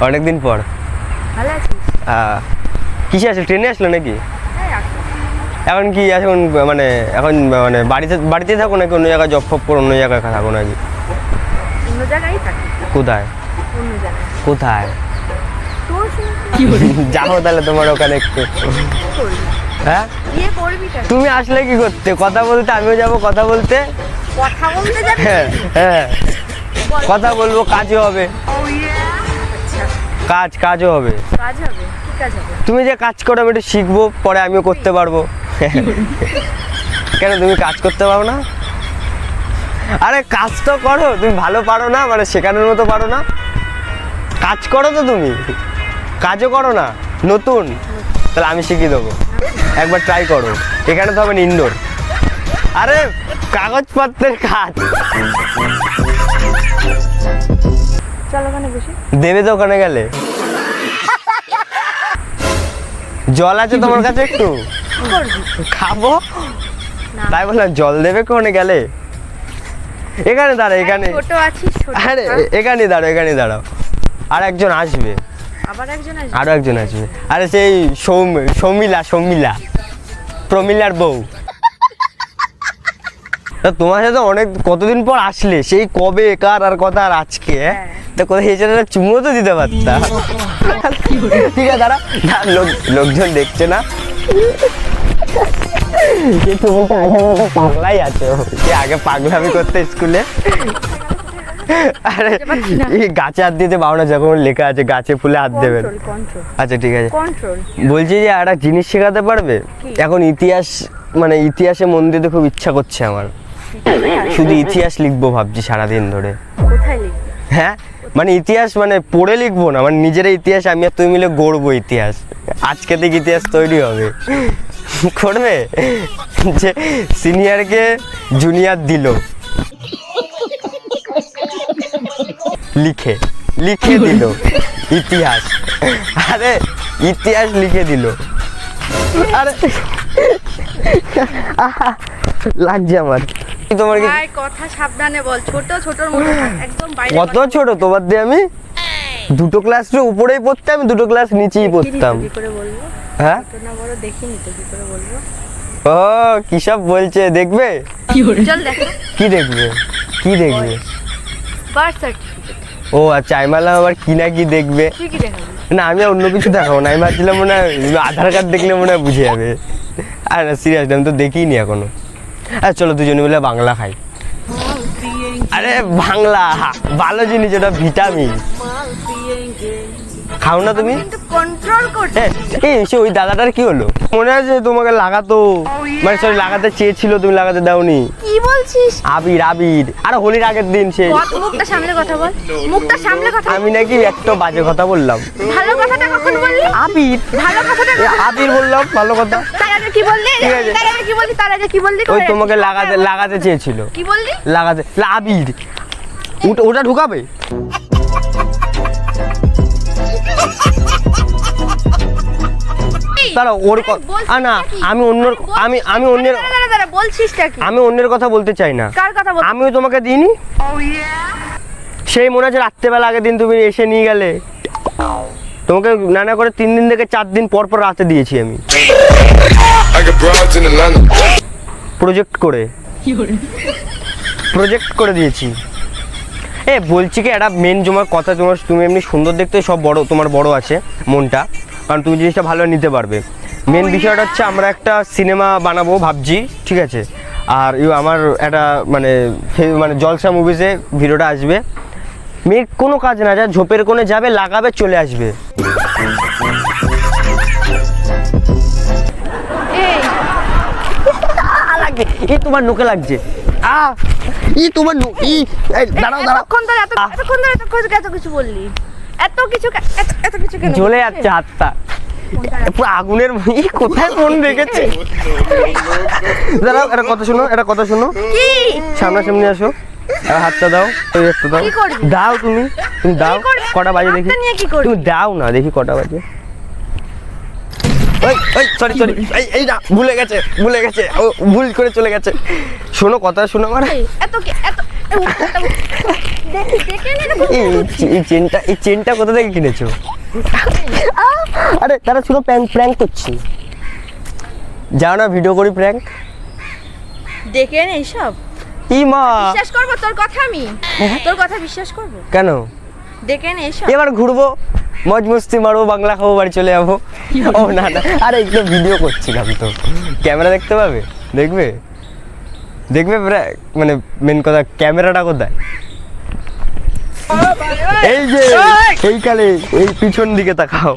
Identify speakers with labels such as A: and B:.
A: অনেকদিন পর। কিসে আসলে ট্রেনে আসলো নাকি? এখন কি এখন মানে এখন মানে বাড়িতে থাকো নাকি অন্য জায়গায় জব ফব করে অন্য জায়গায় থাকো নাকি?
B: অন্য জায়গায় থাকি।
A: কোথায়?
B: অন্য জায়গায়।
A: কোথায়? যাও তাহলে তোমার ওখানে একটু। হ্যাঁ তুমি আসলে কি করতে? কথা বলতে আমিও যাব কথা বলতে।
B: কথা বলতে যাবি?
A: হ্যাঁ কথা বলবো, কাজও হবে। কাজও হবে।
B: কাজ হবে? কি কাজ হবে?
A: তুমি যে কাজ করো আমি একটু শিখবো, পরে আমিও করতে পারবো। কেন তুমি কাজ করতে পারো না? আরে কাজ তো করো, তুমি ভালো পারো না মানে শেখানোর মতো পারো না? কাজ করো তো তুমি, কাজও করো না, নতুন। তাহলে আমি শিখিয়ে দেবো, একবার ট্রাই করো। এখানে তো হবে ইনডোর। আরে কাগজপত্রের কাজ।
B: চলো ওখানে বসি।
A: দেবে তো ওখানে গেলে? জল আছে তোমার কাছে একটু? খাবো তাই বললাম, জল দেবে কোনে গেলে? এখানে দাঁড়া, এখানে।
B: ছোট আছিস?
A: আরে এখানে দাঁড়াও। আর একজন আসবে।
B: আবার একজন আসবে?
A: আরো একজন আসবে। আরে সেই সৌমিলা প্রমিলার বউ। তা তোমার সাথে অনেক কতদিন পর আসলে, সেই কবে কার আর কথা আর আজকে। তা কোথায় এসে চুমো তো দিতে পারতা। ঠিক আছে দাঁড়া, লোকজন দেখছে না। পাগলাই আছে, আগে পাগলামি করতে স্কুলে। আরে গাছে হাত দিতে পারো না, যখন লেখা আছে গাছে ফুলে হাত দেবেন। আচ্ছা ঠিক আছে, বলছি যে একটা জিনিস শেখাতে পারবে? এখন ইতিহাস মানে ইতিহাসে মন দিতে খুব ইচ্ছা করছে আমার। শুধু ইতিহাস লিখবো ভাবছি সারাদিন ধরে।
B: কোথায় লিখবি?
A: হ্যাঁ মানে ইতিহাস মানে পড়ে লিখবো না, মানে নিজের ইতিহাস আমি আর তুমি মিলে গড়বো ইতিহাস। আজকে থেকে ইতিহাস তৈরি হবে। করবে যে সিনিয়রকে জুনিয়র দিল, লিখে দিল ইতিহাস। আরে ইতিহাস লিখে দিল। আরে লাগছে আমার। তোমার কি
B: কথা সাবধানে বল, ছোটর মতো একদম বাইরে।
A: কত ছোট তোমার দিয়ে? আমি দুটো ক্লাসের উপরেই পড়তাম, আমি দুটো ক্লাস নিচেই পড়তাম।
B: কি করে বলবো?
A: হ্যাঁ
B: না বড় দেখিনি তো, কি করে বলবো?
A: ও কি সব বলছে, দেখবে?
B: চল দেখো।
A: কি দেখবে?
B: Birth certificate.
A: ও আচ্ছা, আমি বললাম আবার কি না কি দেখবে।
B: কি দেখাবি?
A: না আমি অন্য কিছু দেখাবো না, আমি ভাবছিলাম মনে হয় আধার কার্ড দেখলে মনে হয় বুঝে যাবে। আর সিরিয়াসলি আমি তো দেখিনি এখনো। আচ্ছা চলো দুজনে মিলে বাংলা খাই। আরে বাংলা ভালো জিনিস, ওটা ভিটামিন। খাও না তুমি?
B: কন্ট্রোল করতে।
A: এই সে ওই দাদাটার কি হলো? মনে আছে তোমাকে লাগাতো, মানে সরি লাগাতে চেয়েছিল, তুমি লাগাতে দাওনি।
B: কি বলছিস?
A: আবির আর হোলির আগের দিন সে।
B: মুখটা সামলে কথা বল, মুখটা সামলে কথা।
A: আমি নাকি একটা বাজে কথা বললাম?
B: ভালো কথাটা কখন বললি?
A: আবির, ভালো কথাটা আবির বললাম, ভালো কথা।
B: তার আগে কি বললি? তার আগে কি বললি?
A: ওই তোমাকে লাগাতে চেয়েছিল।
B: কি বললি?
A: লাগাতে আবির। ওটা ঢুকাবে? তারা ওর না, আমি অন্যের কথা বলতে চাই না।
B: কার কথা বল?
A: আমিও তোমাকে দিইনি। সেই মনে আছে রাত্রেবেলা আগের দিন তুমি এসে নিয়ে গেলে, তোমাকে নানা করে 3 দিন থেকে 4 দিন পর রাতে দিয়েছি আমি, প্রজেক্ট করে দিয়েছি। বলছি কি একটা মেন জমার কথা, তুমি এমনি সুন্দর দেখতে, সব বড় তোমার বড় আছে মনটা, কারণ তুমি জিনিসটা ভালো নিতে পারবে। মেন বিষয়টা হচ্ছে আমরা একটা সিনেমা বানাবো ভাবছি, ঠিক আছে? আর আমার একটা মানে জলসা মুভিসে ভিডিওটা আসবে। মেয়ের কোনো কাজ না, যা ঝোপের কোণে যাবে, লাগাবে, চলে আসবে। এই তোমার নোকে লাগছে।
B: এত কিছু বললি, এত কিছু কেন?
A: জ্বলে যাচ্ছে হাতটা, পুরো আগুনের। কোথায় ফোন রেখেছে? দাঁড়াও, একটা কথা শোনো।
B: কি?
A: সামনাসামনি আসো, হাতটা দাও, দাও তুমি দাও। কটা বাজে দেখি? তুমি দাও না, দেখি কটা বাজে। সরি এই না, ভুলে গেছে, ও ভুল করে চলে গেছে। শোনো কথা, শোনো আমার।
B: দেখে নে দেখো।
A: এই চেনটা কোথা থেকে কিনেছো? আরে তারা শুধু প্র্যাঙ্ক করছি, যাও না ভিডিও করি প্র্যাঙ্ক।
B: দেখে নে সব।
A: ই মা,
B: বিশ্বাস করবো তোর কথা আমি? তোর কথা বিশ্বাস করবো?
A: কেন?
B: দেখে নে সব।
A: এবার ঘুরবো, মজ মস্তি মারবো, বাংলা খাবো, বাড়ি চলে যাবো। ও না না, আরে একটু ভিডিও করছিলাম তো। ক্যামেরা দেখতে পাবে? দেখবে দেখবে মানে মেন কথা ক্যামেরাটা কোথায়? এই যে এইখানে, এই পিছন দিকে তাকাও।